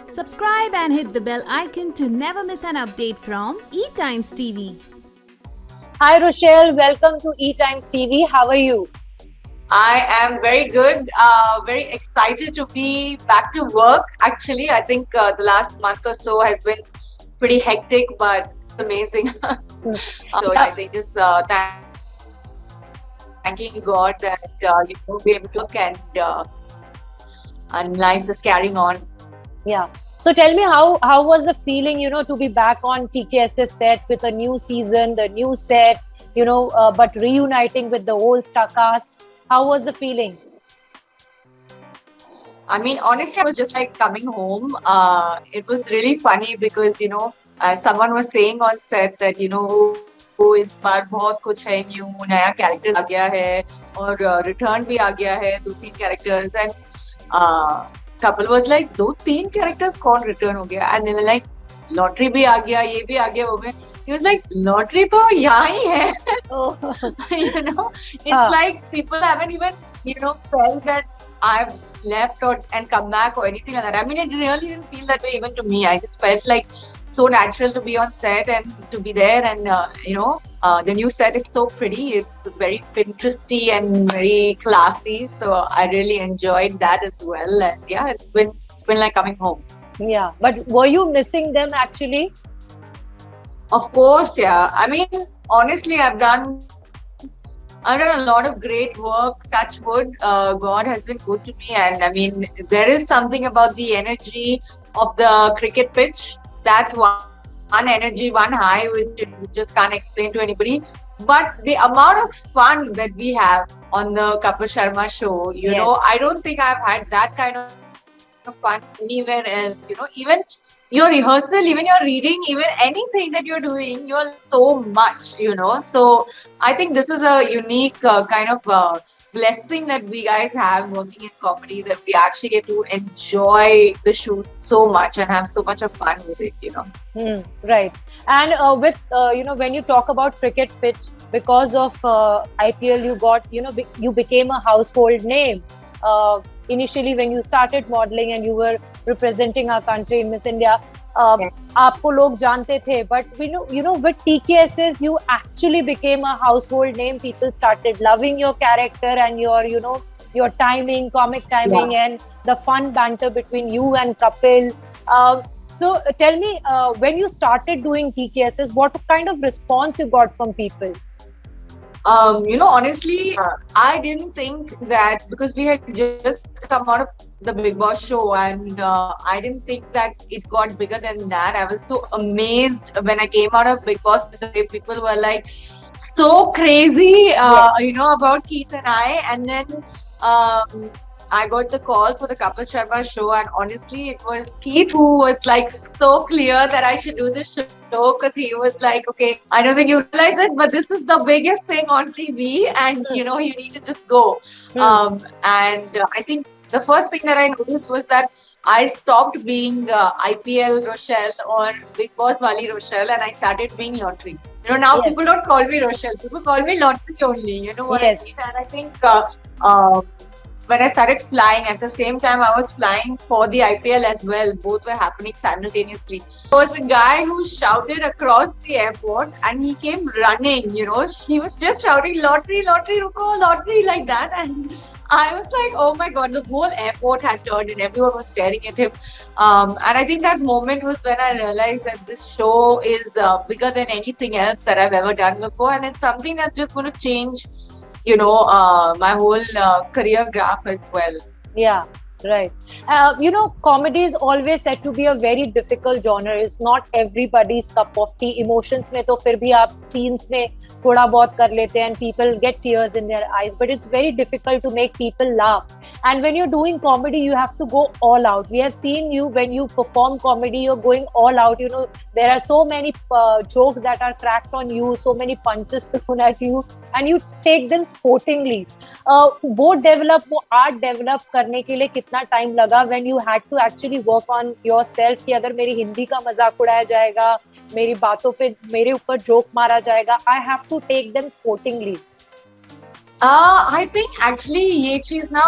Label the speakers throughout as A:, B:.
A: Subscribe and hit the bell icon to never miss an update from eTimes TV.
B: Hi Rochelle, welcome to eTimes TV. How are you?
C: I am very good, very excited to be back to work. Actually, I think the last month or so has been pretty hectic, but amazing. So I think just thanking God that we're able to look and life is carrying on.
B: Yeah. So tell me how was the feeling, to be back on TKSS set with a new season, the new set, but reuniting with the old star cast. How was the feeling?
C: I mean, honestly, I was just like coming home. It was really funny because, someone was saying on set that, वो इस बार बहुत कुछ है new नया character आ गया है और return भी आ गया है 2-3 characters and couple was like 2-3 characters कौन return हो गया and they were like lottery भी आ गया ये भी आ गया वो भी he was like लॉटरी तो यहाँ ही है it's like people haven't even felt that I've left and come back or anything like that. I mean, it really didn't feel that way even to me. I just felt like so natural to be on set and to be there and the new set is so pretty. It's very Pinteresty and very classy, so I really enjoyed that as well. And yeah, it's been like coming home.
B: Yeah, but were you missing them actually?
C: Of course, yeah. I mean, honestly, I've done a lot of great work. Touch wood, God has been good to me, and I mean, there is something about the energy of the cricket pitch. That's one energy, one high, which you just can't explain to anybody. But the amount of fun that we have on the Kapil Sharma show, I don't think I've had that kind of fun anywhere else. Even your rehearsal, even your reading, even anything that you're doing, you're so much, So I think this is a unique kind of blessing that we guys have working in comedy, that we actually get to enjoy the shoot so much and have so much of fun with it,
B: Right. And with, when you talk about cricket pitch, because of IPL, you got, you became a household name. Initially, when you started modeling and you were representing our country in Miss India, आपको लोग जानते थे, but with TKSS you actually became a household name. People started loving your character and your timing, comic timing, and the fun banter between you and Kapil. So tell me, when you started doing TKSS, what kind of response you got from people?
C: Honestly, I didn't think that, because we had just come out of the Bigg Boss show and I didn't think that it got bigger than that. I was so amazed when I came out of Bigg Boss, the way people were like so crazy, about Keith and I. And then I got the call for the Kapil Sharma show, and honestly, it was Keith who was like so clear that I should do this show, because he was like, okay, I don't think you realize it, but this is the biggest thing on TV, and you need to just go. And I think the first thing that I noticed was that I stopped being IPL Rochelle or Bigg Boss Wali Rochelle, and I started being Lottery. Now people don't call me Rochelle, people call me Lottery only. You know what I mean? And I think when I started flying, at the same time I was flying for the IPL as well. Both were happening simultaneously. There was a guy who shouted across the airport and he came running, He was just shouting, Lottery, Lottery, Ruko, Lottery, like that. And I was like, oh my God, the whole airport had turned and everyone was staring at him. And I think that moment was when I realized that this show is bigger than anything else that I've ever done before. And it's something that's just going to change my whole career graph as well.
B: Yeah, right. Comedy is always said to be a very difficult genre. It's not everybody's cup of tea. Emotions में तो फिर भी आप scenes में थोड़ा बहुत कर लेते हैं and people get tears in their eyes, but it's very difficult to make people laugh. And when you're doing comedy, you have to go all out. We have seen you when you perform comedy, you're going all out. There are so many jokes that are cracked on you, so many punches thrown at you, and you take them sportingly. वो art develop करने के लिए कितना time लगा when you had to actually work on yourself कि अगर मेरी हिंदी का मजाक उड़ाया जाएगा, मेरी बातों पे मेरे ऊपर जोक मारा जाएगा, I have to take them sportingly.
C: I think actually ये चीज ना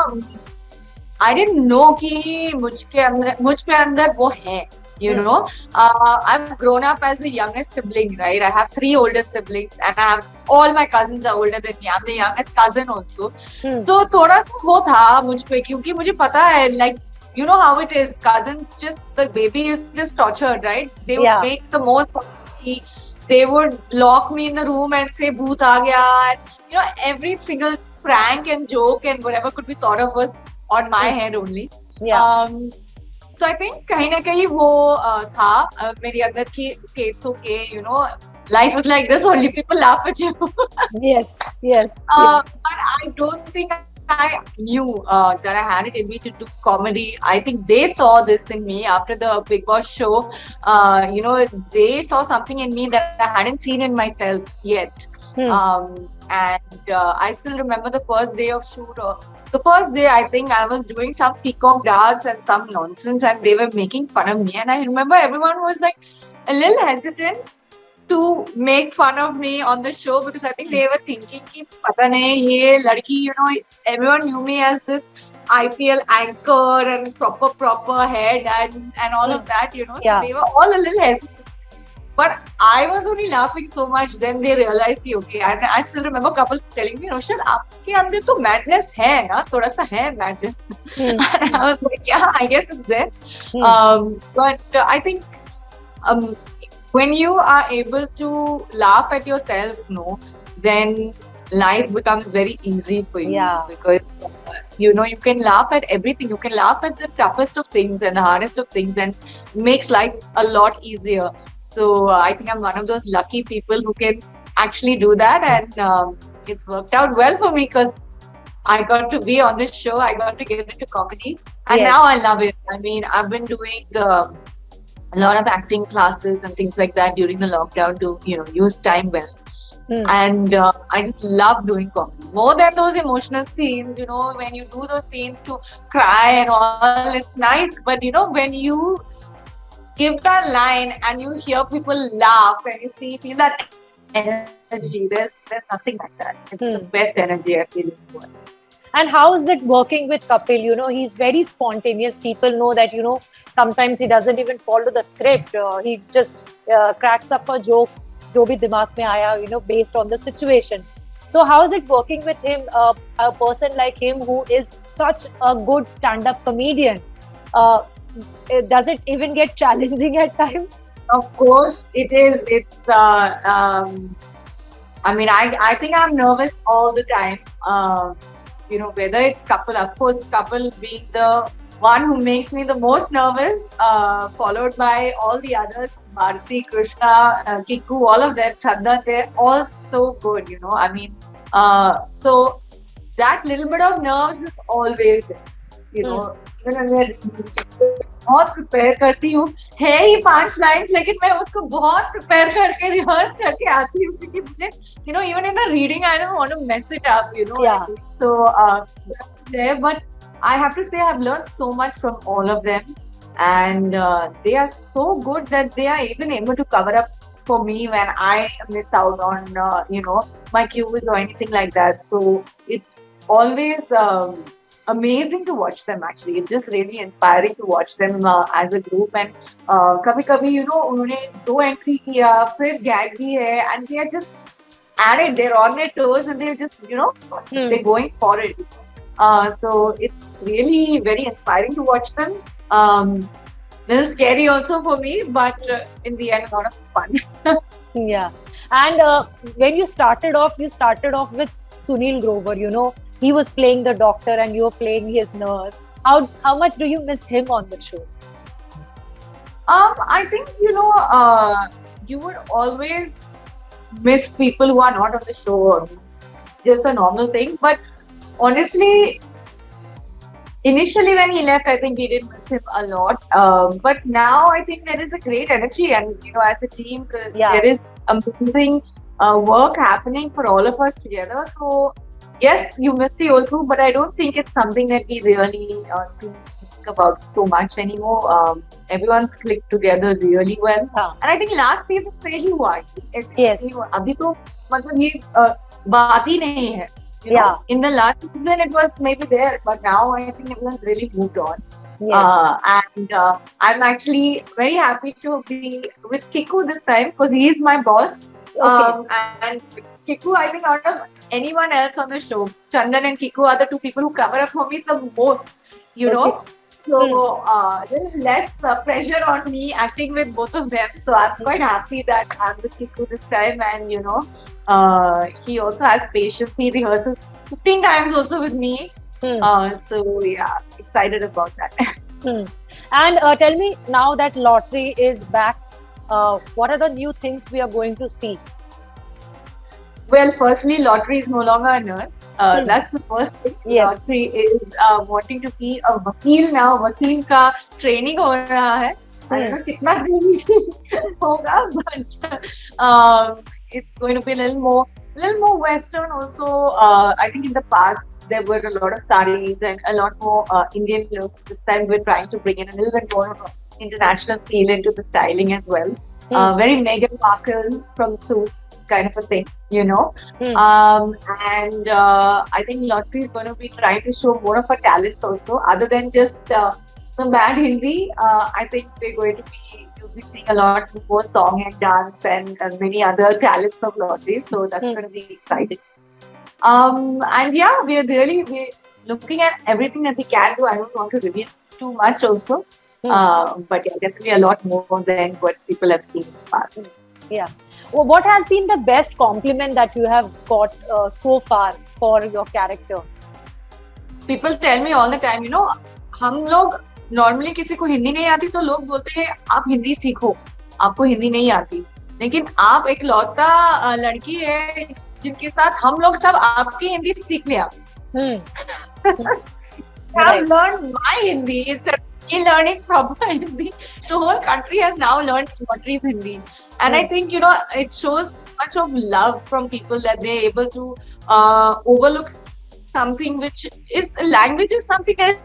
C: I didn't know कि मुझ पे अंदर वो है. You know, I've grown up as the youngest sibling, right? I have 3 older siblings, and I have all my cousins are older than me. I'm the youngest cousin also. So थोड़ा सा वो था मुझ पे क्योंकि मुझे पता है, like you know how it is. Cousins just the baby is just tortured, right? They would make the most of me. They would lock me in the room and say भूत आ गया. And, you know, every single prank and joke and whatever could be thought of was on my head only.
B: Yeah.
C: So I think कहीं ना कहीं वो था मेरे अंदर कि it's okay, you know, life is like this, only people laugh at you.
B: Yes, yes.
C: But I don't think I knew that I had it in me to do comedy. I think they saw this in me after the Big Boss show. You know, they saw something in me that I hadn't seen in myself yet. And I still remember the first day of shoot. The first day, I think I was doing some peacock dance and some nonsense, and they were making fun of me. And I remember everyone was like a little hesitant to make fun of me on the show because I think they were thinking कि पता नहीं ये लड़की, you know, everyone knew me as this IPL anchor and proper head and all of that, you know.
B: Yeah.
C: So they were all a little hesitant. But I was only laughing so much. Then they realized कि okay. And I still remember couple telling me, Rochelle, आपके अंदर तो madness है ना, थोड़ा सा है madness. And I was like, yeah, I guess it's there. But I think when you are able to laugh at yourself, no, then life becomes very easy for you.
B: Yeah.
C: Because you know you can laugh at everything. You can laugh at the toughest of things and the hardest of things, and makes life a lot easier. So I think I'm one of those lucky people who can actually do that, and it's worked out well for me because I got to be on this show. I got to get into comedy, and now I love it. I mean, I've been doing a lot of acting classes and things like that during the lockdown to, you know, use time well. And I just love doing comedy more than those emotional scenes. You know, when you do those scenes to cry and all, it's nice. But you know, when you give that line and you hear people laugh and you feel that energy, there's nothing like that. It's the best energy I feel in the world.
B: And how is it working with Kapil? You know, he's very spontaneous. People know that, you know, sometimes he doesn't even follow the script. He just cracks up a joke, jo bhi dimag mein aaya, you know, based on the situation. So how is it working with him, a person like him who is such a good stand-up comedian? Does it even get challenging at times?
C: Of course it is. It's I mean, I think I'm nervous all the time. You know, whether it's Kapil, of course, Kapil being the one who makes me the most nervous, followed by all the others, Bharti, Krishna, Kiku, all of them, Chandan, they're all so good, you know. I mean, so that little bit of nerves is always there, you know. Even when बहुत prepare करती हूँ, है ही 5 lines, लेकिन मैं उसको बहुत prepare करके rehearse करके आती हूँ क्योंकि मुझे, you know, even in the reading I don't want to mess it up, you know.
B: Yeah.
C: So there, but I have to say I've learned so much from all of them, and they are so good that they are even able to cover up for me when I miss out on you know, my cues or anything like that. So it's always amazing to watch them. Actually, it's just really inspiring to watch them as a group. And कभी-कभी, you know, उन्होंने 2 entry किया, फिर gag भी है, and they are just at it. They're on their toes, and they're just, you know, they're going for it. So it's really very inspiring to watch them. Little scary also for me, but in the end, a lot of fun.
B: Yeah. And when you started off with Sunil Grover, you know, he was playing the doctor and you were playing his nurse. How much do you miss him on the show?
C: I think, you know, you would always miss people who are not on the show. Just a normal thing. But honestly, initially when he left, I think we did miss him a lot. But now I think there is a great energy, and, you know, as a team, there is amazing work happening for all of us together. So yes, you miss the old crew, but I don't think it's something that we really think about so much anymore. Everyone's clicked together really well. And I think last season से ही हुआ.
B: Yes.
C: अभी तो मतलब ये बात ही नहीं है. You know,
B: Yeah.
C: in the last season it was maybe there, but now I think everyone's really moved on.
B: Yes.
C: And I'm actually very happy to be with Kiku this time because he is my boss.
B: Okay.
C: And Kiku, I think out of anyone else on the show, Chandan and Kiku are the two people who cover up for me the most, you know.
B: Okay.
C: So there's less pressure on me acting with both of them. So I'm quite happy that I'm with Kiku this time, and you know, he also has patience. He rehearses 15 times also with me. So yeah, excited about that.
B: And tell me, now that lottery is back, what are the new things we are going to see?
C: Well, firstly, lottery is no longer a nurse. That's the first thing.
B: Yes.
C: Lottery is wanting to be a vakil now. Vakil का training हो रहा है. I don't know कितना training होगा, but it's going to be a little more Western also. I think in the past there were a lot of sarees and a lot more Indian looks. This time we're trying to bring in a little bit more of an international feel into the styling as well. Very Meghan Markle from Suits kind of a thing, you know. And I think lottery is going to be trying to show more of her talents also, other than just some bad Hindi. I think we're going to be seeing a lot more song and dance and many other talents of lottery. So that's going to be exciting. And yeah, we're looking at everything that we can do. I don't want to reveal too much also. But yeah, definitely a lot more than what people have seen in the past.
B: Yeah. Well, what has been the best compliment that you have got so far for your character?
C: People tell me all the time, you know, हम लोग normally किसी को हिंदी नहीं आती तो लोग बोलते हैं आप हिंदी सीखो, आपको हिंदी नहीं आती, लेकिन आप एक लौता लड़की है जिनके साथ हम लोग सब आपकी हिंदी सीख लिया. I've learned my Hindi instead of me learning proper Hindi. The whole country has now learned lottery's Hindi. And I think, you know, it shows much of love from people that they're able to overlook something which is, language is something that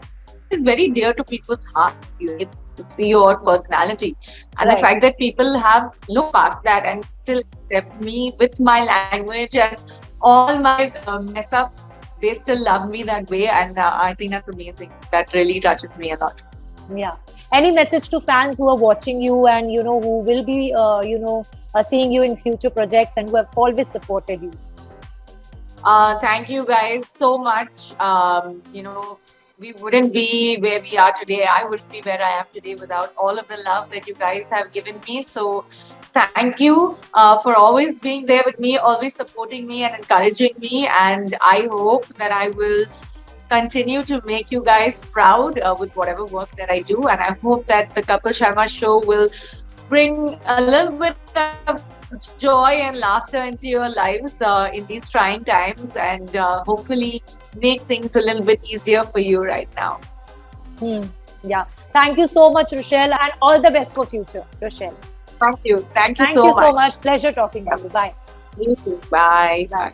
C: is very dear to people's heart. It's your personality. And the fact that people have looked past that and still accept me with my language and all my mess ups, they still love me that way. And I think that's amazing. That really touches me a lot.
B: Yeah. Any message to fans who are watching you and, you know, who will be, seeing you in future projects and who have always supported you?
C: Thank you guys so much. You know, we wouldn't be where we are today. I wouldn't be where I am today without all of the love that you guys have given me. So thank you for always being there with me, always supporting me and encouraging me. And I hope that I will continue to make you guys proud with whatever work that I do. And I hope that the Kapil Sharma show will bring a little bit of joy and laughter into your lives in these trying times, and hopefully make things a little bit easier for you right now.
B: Yeah. Thank you so much, Rochelle, and all the best for future, Rochelle.
C: Thank you. Thank you
B: so
C: much.
B: Pleasure talking to you. Bye.
C: You too. Bye. Bye.